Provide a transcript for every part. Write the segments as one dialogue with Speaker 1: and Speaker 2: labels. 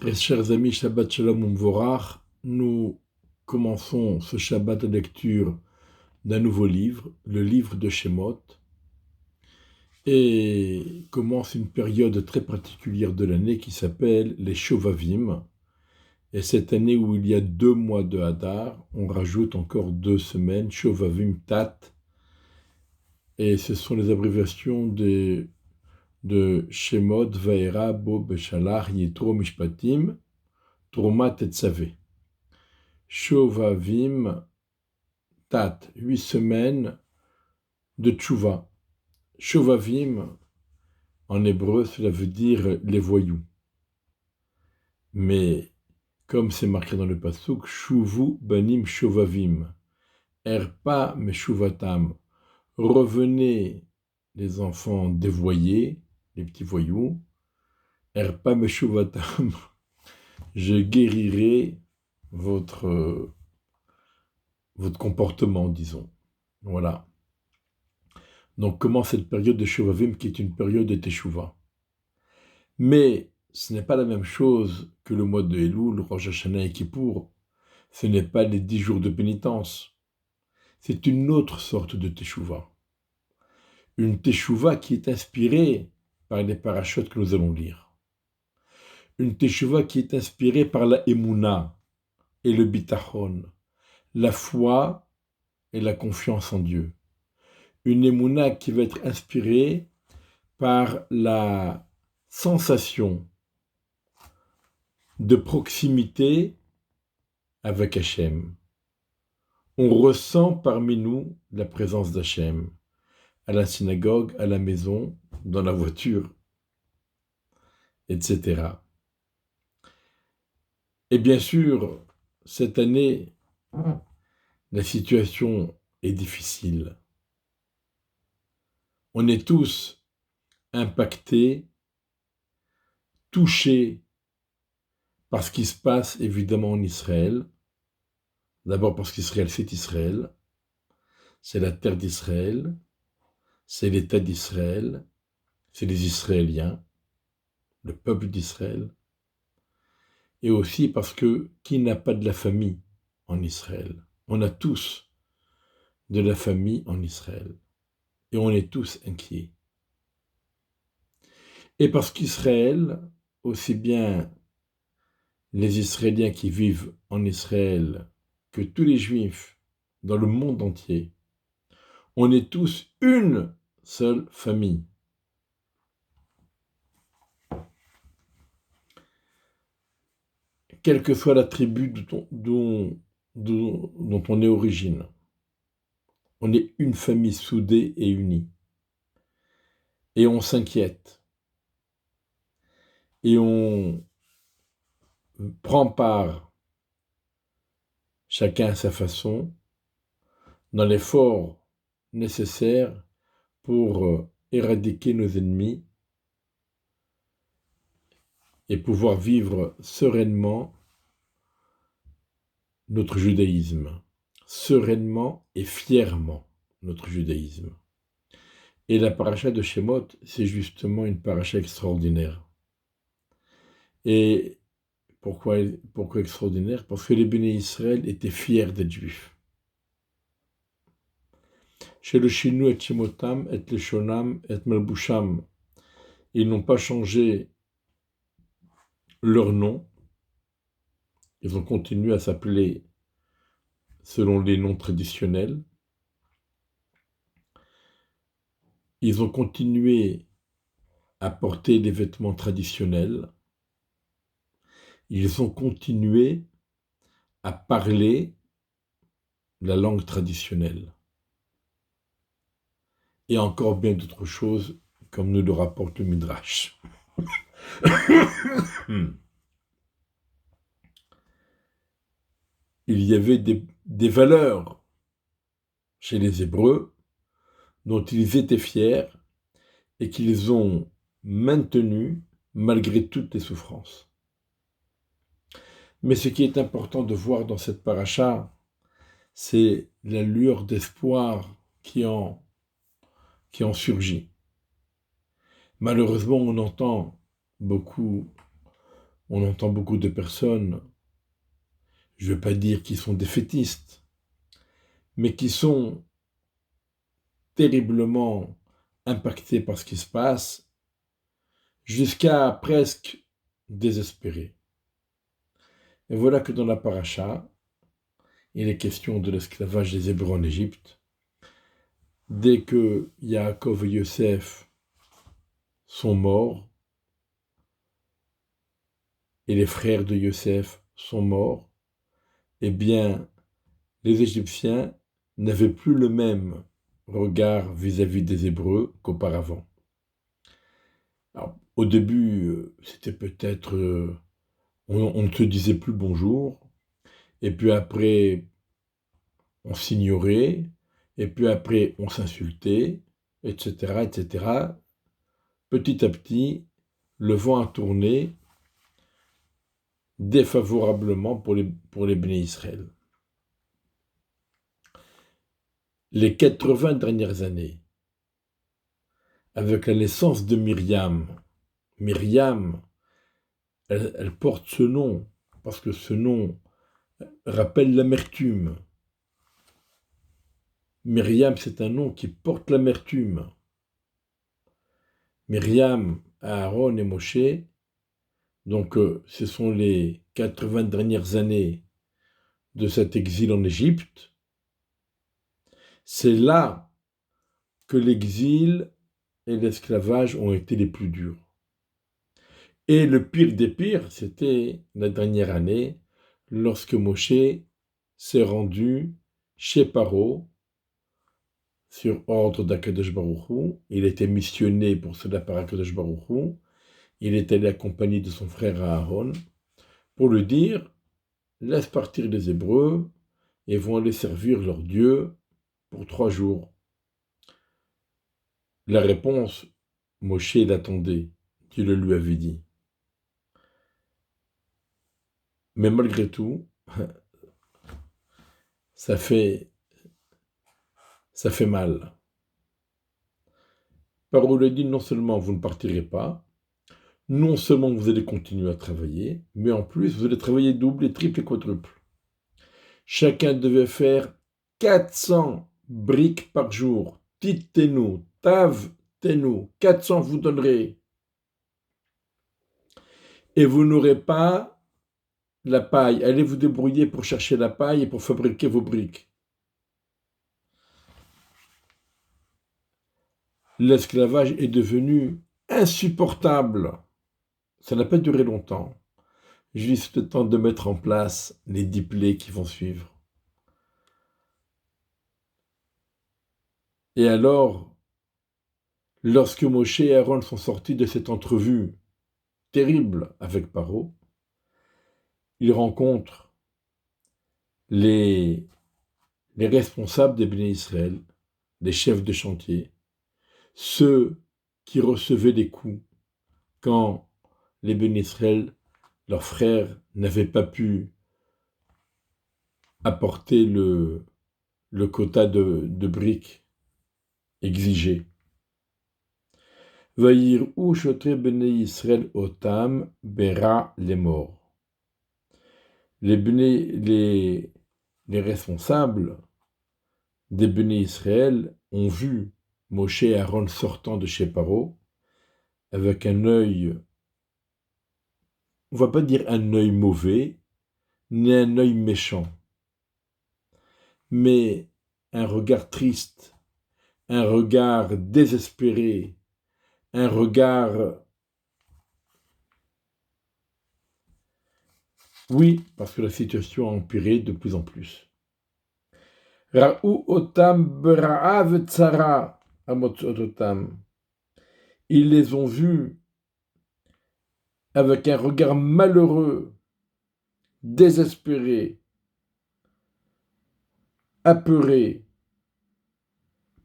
Speaker 1: Très chers amis, Shabbat Shalom Umvorach, nous commençons ce Shabbat de lecture d'un nouveau livre, le livre de Shemot, et commence une période très particulière de l'année qui s'appelle les Shovavim. Et cette année où il y a 2 mois de Hadar, on rajoute encore 2 semaines, Shovavim Tat, et ce sont les abréviations de Shemot, Vaera, Bo, Beshalach, Yitro, Mishpatim, Troma, Tetzavé. Shovavim Tat, 8 semaines de Tchouva. Shovavim, en hébreu, cela veut dire les voyous. Mais, comme c'est marqué dans le pasuk, Shuvu banim shovavim, erpa meshuvatam, revenez les enfants dévoyés, les petits voyous, erpa meshuvatam, je guérirai votre comportement, disons. Voilà. Donc commence cette période de Shovavim qui est une période de Teshuvah. Mais ce n'est pas la même chose que le mois de Elul, Rosh Hashanah et Kippour. Ce n'est pas les 10 jours de pénitence. C'est une autre sorte de Teshuvah. Une Teshuvah qui est inspirée par les parachutes que nous allons lire. Une Teshuvah qui est inspirée par la Emouna et le Bitachon, la foi et la confiance en Dieu. Une Emouna qui va être inspirée par la sensation de proximité avec Hachem. On ressent parmi nous la présence d'Hachem, à la synagogue, à la maison, dans la voiture, etc. Et bien sûr, cette année, la situation est difficile. On est tous impactés, touchés par ce qui se passe évidemment en Israël. D'abord parce qu'Israël, c'est Israël. C'est la terre d'Israël. C'est l'État d'Israël. C'est les Israéliens. Le peuple d'Israël. Et aussi parce que qui n'a pas de la famille en Israël? On a tous de la famille en Israël. Et on est tous inquiets. Et parce qu'Israël, aussi bien les Israéliens qui vivent en Israël que tous les Juifs dans le monde entier, on est tous une seule famille. Quelle que soit la tribu dont on est origine, on est une famille soudée et unie. Et on s'inquiète. Et on prend part, chacun à sa façon, dans l'effort nécessaire pour éradiquer nos ennemis et pouvoir vivre sereinement notre judaïsme, sereinement et fièrement notre judaïsme. Et la paracha de Shemot, c'est justement une paracha extraordinaire. Et pourquoi extraordinaire? Parce que les béné Israël étaient fiers d'être juifs. Chez le Shinu et Shemotam, et le Shonam, et Malbusham, ils n'ont pas changé leur nom. Ils ont continué à s'appeler selon les noms traditionnels. Ils ont continué à porter les vêtements traditionnels. Ils ont continué à parler la langue traditionnelle. Et encore bien d'autres choses, comme nous le rapporte le Midrash. Il y avait des valeurs chez les Hébreux dont ils étaient fiers et qu'ils ont maintenues malgré toutes les souffrances. Mais ce qui est important de voir dans cette paracha, c'est la lueur d'espoir qui en surgit. Malheureusement, on entend beaucoup on entend beaucoup de personnes, je ne veux pas dire qu'ils sont défaitistes, mais qui sont terriblement impactés par ce qui se passe, jusqu'à presque désespérer. Et voilà que dans la paracha, il est question de l'esclavage des Hébreux en Égypte. Dès que Yaakov et Yosef sont morts, et les frères de Yosef sont morts, eh bien, les Égyptiens n'avaient plus le même regard vis-à-vis des Hébreux qu'auparavant. Alors, au début, c'était peut-être... on ne se disait plus bonjour, et puis après, on s'ignorait, et puis après, on s'insultait, etc., etc. Petit à petit, le vent a tourné défavorablement pour les Béné Israël. Les 80 dernières années, avec la naissance de Myriam, elle porte ce nom, parce que ce nom rappelle l'amertume. Myriam, c'est un nom qui porte l'amertume. Myriam, Aaron et Moshe, donc ce sont les 80 dernières années de cet exil en Égypte. C'est là que l'exil et l'esclavage ont été les plus durs. Et le pire des pires, c'était la dernière année, lorsque Moshe s'est rendu chez Paro, sur ordre d'Akadosh Baruch Hu. Il était missionné pour cela par Akadosh Baruch Hu. Il est allé accompagné de son frère Aaron pour lui dire « Laisse partir les Hébreux et vont aller servir leur Dieu pour 3 jours. » La réponse, Moshe l'attendait, Dieu le lui avait dit. Mais malgré tout, ça fait mal. Paro lui dit non seulement vous ne partirez pas, non seulement vous allez continuer à travailler, mais en plus vous allez travailler double et triple et quadruple. Chacun devait faire 400 briques par jour. Titenu, tav, tenu, 400 vous donnerez. Et vous n'aurez pas la paille. Allez vous débrouiller pour chercher la paille et pour fabriquer vos briques. L'esclavage est devenu insupportable. Ça n'a pas duré longtemps. Juste le temps de mettre en place les 10 plaies qui vont suivre. Et alors, lorsque Moshe et Aaron sont sortis de cette entrevue terrible avec Paro, ils rencontrent les responsables des Béné Israël, les chefs de chantier, ceux qui recevaient des coups quand les Béné Israël, leurs frères, n'avaient pas pu apporter le quota de briques exigé. Vaïr ou chotre Béné Israël otam bera les morts. Les responsables des Béné Israël ont vu Moshe et Aaron sortant de chez Paro avec un œil, on ne va pas dire un œil mauvais, ni un œil méchant, mais un regard triste, un regard désespéré, un regard... Oui, parce que la situation a empiré de plus en plus. Ra'u otam bera'av tzara amotzot otam. Ils les ont vus avec un regard malheureux, désespéré, apeuré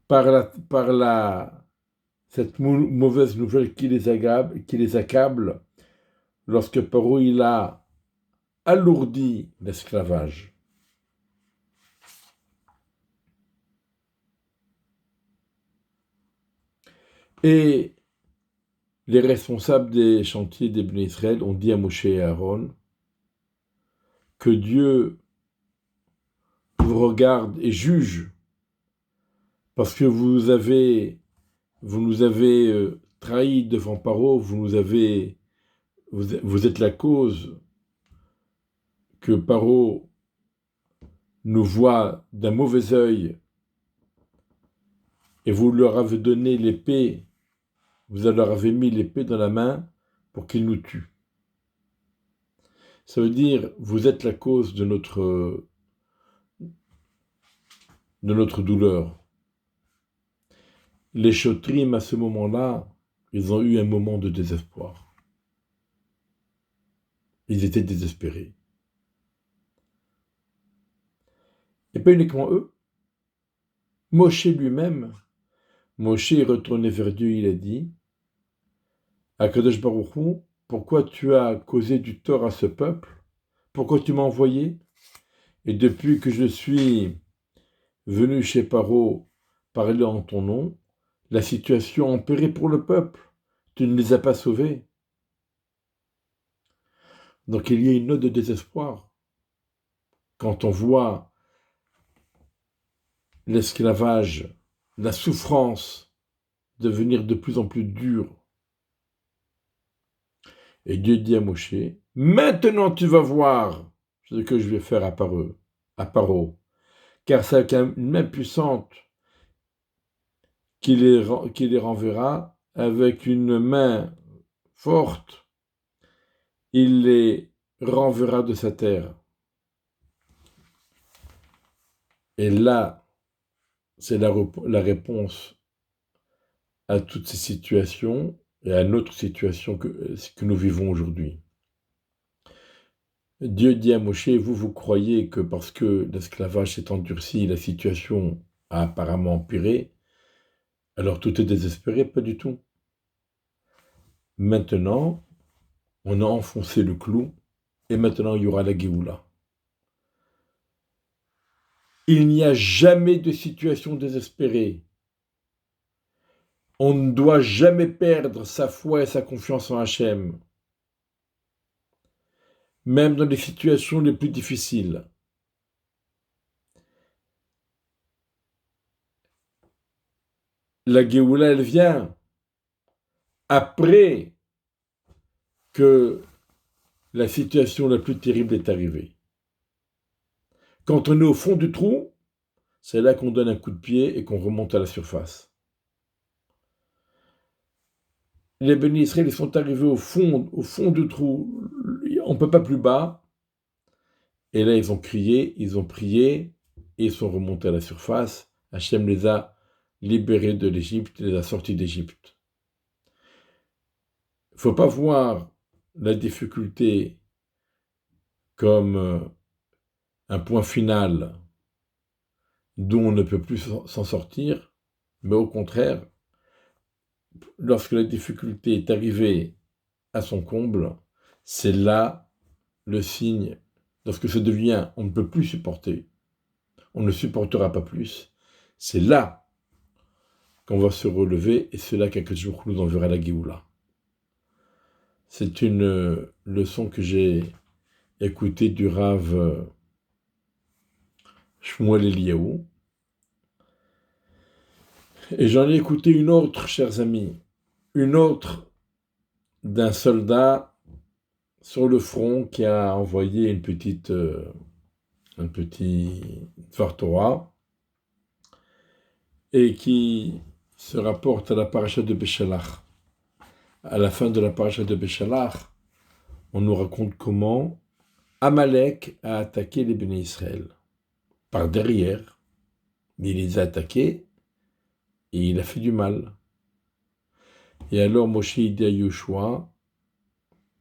Speaker 1: par cette mauvaise nouvelle qui les accable lorsque Paro il a alourdi l'esclavage. Et les responsables des chantiers des Béné Israël ont dit à Moshe et à Aaron que Dieu vous regarde et juge parce que vous nous avez trahis devant Paro, vous êtes la cause que Paro nous voit d'un mauvais œil et vous leur avez donné l'épée, vous leur avez mis l'épée dans la main pour qu'ils nous tuent. Ça veut dire, vous êtes la cause de notre douleur. Les Shotrim, à ce moment-là, ils ont eu un moment de désespoir. Ils étaient désespérés. Et pas uniquement eux. Moshe lui-même, Moshe est retourné vers Dieu, il a dit, Akadosh Baruch Hu, pourquoi tu as causé du tort à ce peuple? Pourquoi tu m'as envoyé? Et depuis que je suis venu chez Paro parler en ton nom, la situation a empiré pour le peuple. Tu ne les as pas sauvés. Donc il y a une note de désespoir quand on voit l'esclavage, la souffrance devenir de plus en plus dure. Et Dieu dit à Moshe, maintenant tu vas voir ce que je vais faire à Paro, car c'est une main puissante qui les renverra, avec une main forte, il les renverra de sa terre. Et là, c'est la réponse à toutes ces situations et à notre situation que nous vivons aujourd'hui. Dieu dit à Moshe, vous croyez que parce que l'esclavage s'est endurci, la situation a apparemment empiré, alors tout est désespéré? Pas du tout. Maintenant, on a enfoncé le clou et maintenant il y aura la Géoula. Il n'y a jamais de situation désespérée. On ne doit jamais perdre sa foi et sa confiance en Hachem, même dans les situations les plus difficiles. La Géoula, elle vient après que la situation la plus terrible est arrivée. Quand on est au fond du trou, c'est là qu'on donne un coup de pied et qu'on remonte à la surface. Les Béni Israël, ils sont arrivés au fond du trou, on ne peut pas plus bas. Et là, ils ont crié, ils ont prié, et ils sont remontés à la surface. Hachem les a libérés de l'Égypte, les a sortis d'Égypte. Il ne faut pas voir la difficulté comme un point final d'où on ne peut plus s'en sortir, mais au contraire, lorsque la difficulté est arrivée à son comble, c'est là le signe, lorsque ça devient, on ne peut plus supporter, on ne supportera pas plus, c'est là qu'on va se relever, et c'est là qu'Akadosh Baruch Hu nous enverra la Géoula. C'est une leçon que j'ai écoutée du Rav Shmuel Eliyahu, et j'en ai écouté une autre, chers amis, une autre d'un soldat sur le front qui a envoyé un petit Dvar Torah et qui se rapporte à la paracha de Béchalach. À la fin de la paracha de Béchalach, on nous raconte comment Amalek a attaqué les Béné Israël par derrière. Il les a attaqués et il a fait du mal. Et alors Moshe dit à Yoshua,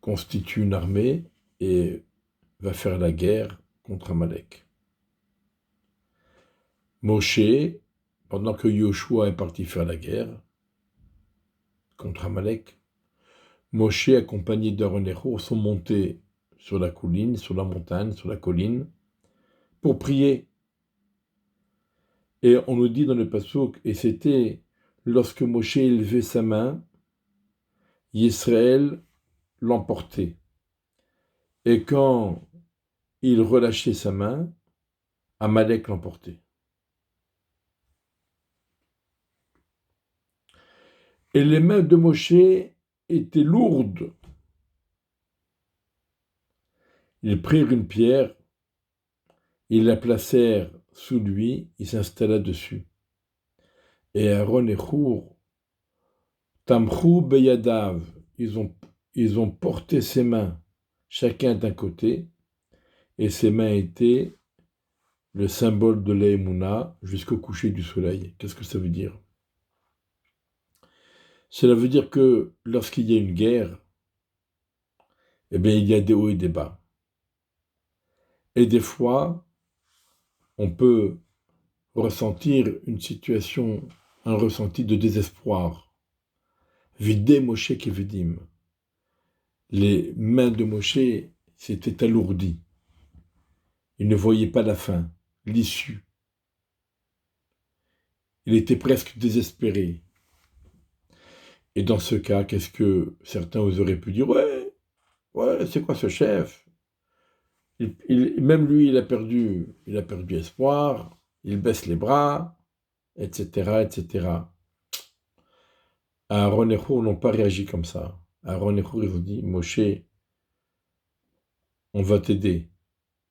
Speaker 1: constitue une armée et va faire la guerre contre Amalek. Moshe, pendant que Yoshua est parti faire la guerre contre Amalek, Moshe, accompagné d'Aaron et Hur, sont montés sur la colline, sur la montagne, sur la colline, pour prier. Et on nous dit dans le passouk, et c'était lorsque Moshe élevait sa main Israël l'emportait. Et quand il relâchait sa main, Amalek l'emportait. Et les mains de Moshe étaient lourdes. Ils prirent une pierre, ils la placèrent sous lui, il s'installa dessus. Et Aaron et Hur, Tamchou Beyadav, ils ont porté ses mains, chacun d'un côté, et ses mains étaient le symbole de l'Emouna jusqu'au coucher du soleil. Qu'est-ce que ça veut dire? Cela veut dire que lorsqu'il y a une guerre, eh bien, il y a des hauts et des bas. Et des fois, on peut ressentir une situation, un ressenti de désespoir. Vidé Moshe Kevedim. Les mains de Moshe s'étaient alourdies. Il ne voyait pas la fin, l'issue. Il était presque désespéré. Et dans ce cas, qu'est-ce que certains auraient pu dire? Ouais, c'est quoi ce chef? Même lui, il a perdu espoir, il baisse les bras, etc., etc. Aaron et Hur n'ont pas réagi comme ça. Aaron et Hur, ils ont dit, Moshe, on va t'aider.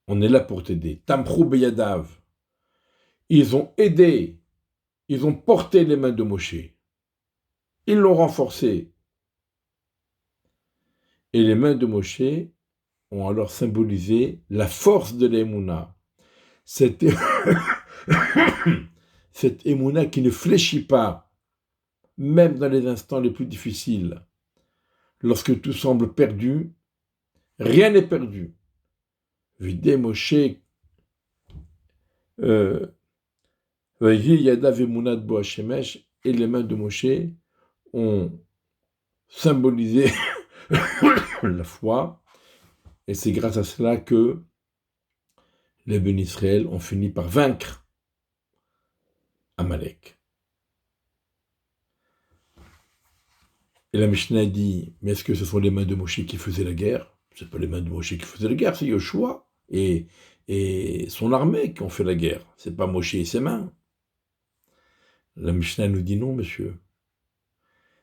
Speaker 1: On est là pour t'aider. Tamprou Beyadav. Ils ont aidé, ils ont porté les mains de Moshe. Ils l'ont renforcé. Et les mains de Moshe ont alors symbolisé la force de l'Emouna. Cette Emouna qui ne fléchit pas, même dans les instants les plus difficiles. Lorsque tout semble perdu, rien n'est perdu. Vidé Moshe, Yadav Emunat Bo Hashemesh, et les mains de Moshe ont symbolisé la foi, et c'est grâce à cela que les bénis Israël ont fini par vaincre Amalek. Et la Mishnah dit, mais est-ce que ce sont les mains de Moshe qui faisaient la guerre? Ce n'est pas les mains de Moshe qui faisaient la guerre, c'est Yoshua et son armée qui ont fait la guerre. Ce n'est pas Moshe et ses mains. La Mishnah nous dit non, monsieur.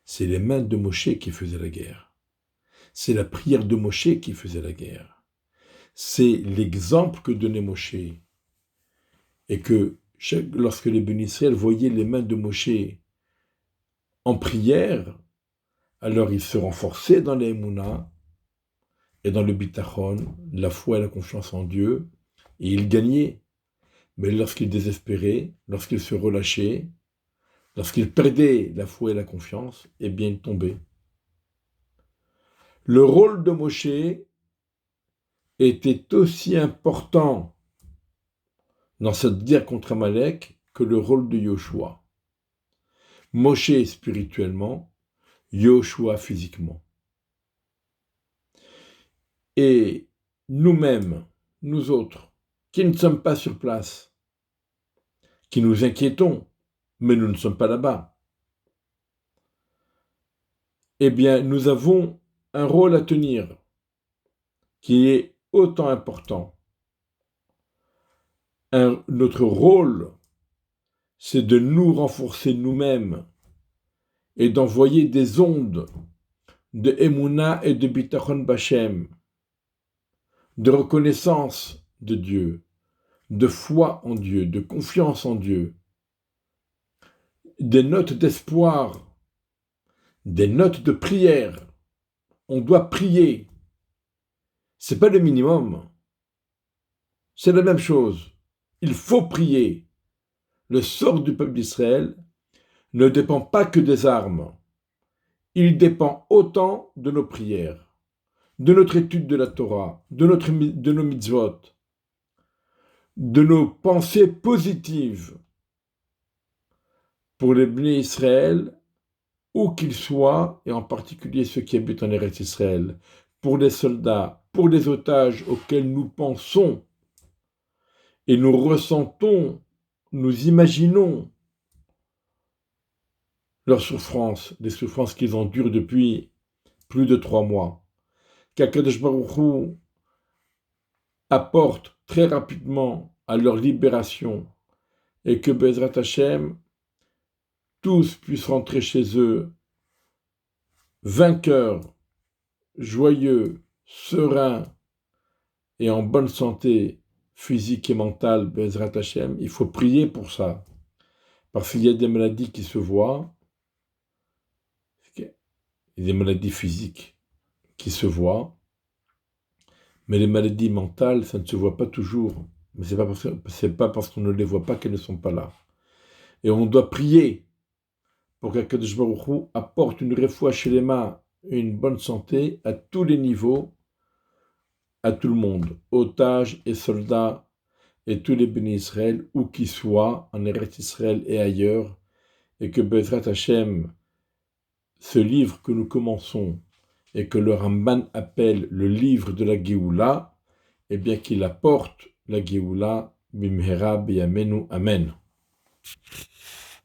Speaker 1: C'est les mains de Moshe qui faisaient la guerre. C'est la prière de Moshe qui faisait la guerre. C'est l'exemple que donnait Moshe. Et que lorsque les bénis Israël voyaient les mains de Moshe en prière, alors ils se renforçaient dans l'Emouna et dans le bitachon, la foi et la confiance en Dieu, et ils gagnaient. Mais lorsqu'ils désespéraient, lorsqu'ils se relâchaient, lorsqu'ils perdaient la foi et la confiance, eh bien ils tombaient. Le rôle de Moshe était aussi important dans cette guerre contre Amalek que le rôle de Yoshua. Moshe spirituellement, Yoshua physiquement. Et nous-mêmes, nous autres, qui ne sommes pas sur place, qui nous inquiétons, mais nous ne sommes pas là-bas, eh bien, nous avons un rôle à tenir qui est autant important. Notre rôle, c'est de nous renforcer nous-mêmes et d'envoyer des ondes de Emouna et de Bitachon Bachem, de reconnaissance de Dieu, de foi en Dieu, de confiance en Dieu, des notes d'espoir, des notes de prière. On doit prier. C'est pas le minimum. C'est la même chose. Il faut prier. Le sort du peuple d'Israël ne dépend pas que des armes. Il dépend autant de nos prières, de notre étude de la Torah, de nos mitzvot, de nos pensées positives pour les bénis Israël, où qu'ils soient, et en particulier ceux qui habitent en Eretz Israël, pour les soldats, pour les otages auxquels nous pensons et nous ressentons, nous imaginons leurs souffrances, les souffrances qu'ils endurent depuis plus de 3 mois, qu'Akadosh Baruch Hu apporte très rapidement à leur libération et que Bezrat Hashem, tous puissent rentrer chez eux vainqueurs, joyeux, sereins et en bonne santé physique et mentale, Bezrat Hashem. Il faut prier pour ça, parce qu'il y a des maladies qui se voient, et des maladies physiques qui se voient, mais les maladies mentales, ça ne se voit pas toujours. Mais c'est pas parce qu'on ne les voit pas qu'elles ne sont pas là. Et on doit prier pour qu'Akadosh Baruch Hu apporte une refoua shelema, une bonne santé à tous les niveaux, à tout le monde, otages et soldats, et tous les bénis Israël, où qu'ils soient, en Eretz Israël et ailleurs, et que Bezrat Hashem, ce livre que nous commençons, et que le Ramban appelle le livre de la Géoula, eh bien qu'il apporte la Géoula, Bimhera B'Yamenu, Amen.